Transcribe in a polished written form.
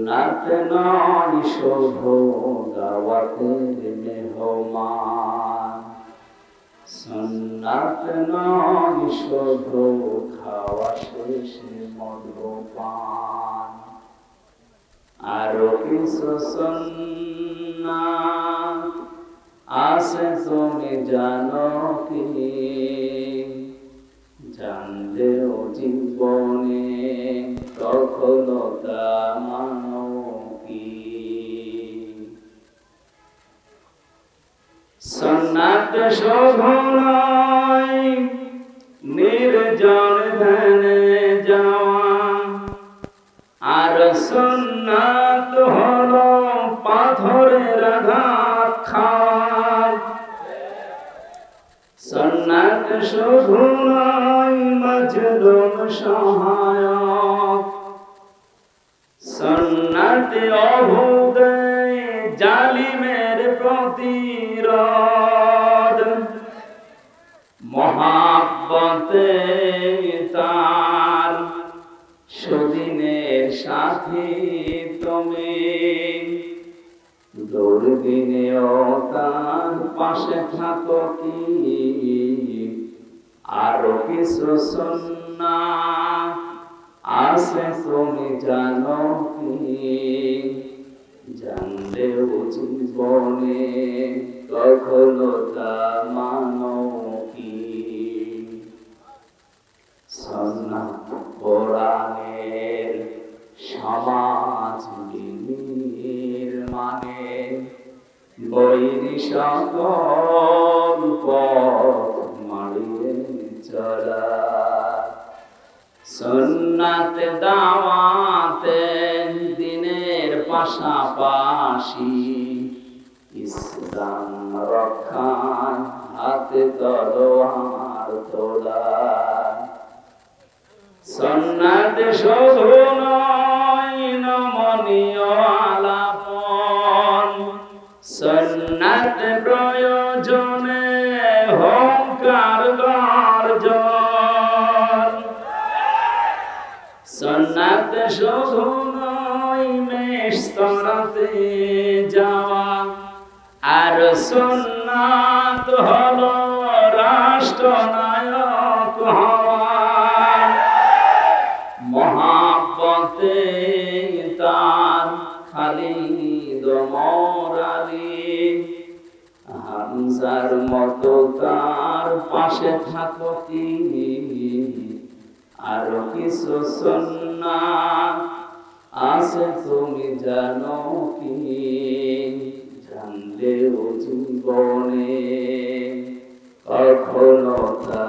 সুন্নাত নয় শুধু দাওয়াতের মেহমান, সুন্নাত নয় শুধু খাওয়া শেষে মদ্যপান, আরো কিছু সুন্নাত আছে তুমি জানো কি? জানলেও জীবনে কখনো তা মানো কি? সুন্নাত শুধু নয় নির্জন ধ্যানে যাওয়া, আর সুন্নাত হলো পাথরের আঘাত খাওয়া। সুন্নাত শুধু নয় মজলুম সহায়ক, সুন্নাত অভুদে জালিমের প্রতিরোধ, মহাব্বতে তার সুদিনের সাথী তুমি, দুর্দিনেও তার পাশে থাকো কি? আরো কিছু সুন্নাত আছে তুমি জানো কি? জানলেও জীবনে কখনো তা মানো কি? সুন্নাত কোরআনের সমাজ নির্মাণে বৈরি সকল পথ মাড়িয়ে চলা, সুন্নাত দাওয়াতে দিনের পাশাপাশি ইসলাম রক্ষায় হাতে তলোয়ার তোলা। সুন্নাত শুধু নয় নমনীয় আলাপন, সুন্নাত প্রয়োজনে হুঙ্কার গর্জন, সুন্নাত শুধু নয় মেশতরাতে যাওয়া, আর সুন্নাত হলো রাষ্ট্রনায়ক হওয়া। মহাব্বতে তার খালিদ ওমর আলী, হামজার মতো তার পাশে থাকো কি? আরো কিছু সুন্নাত আছে তুমি জানো কি? জানলেও জীবনে কখনো তা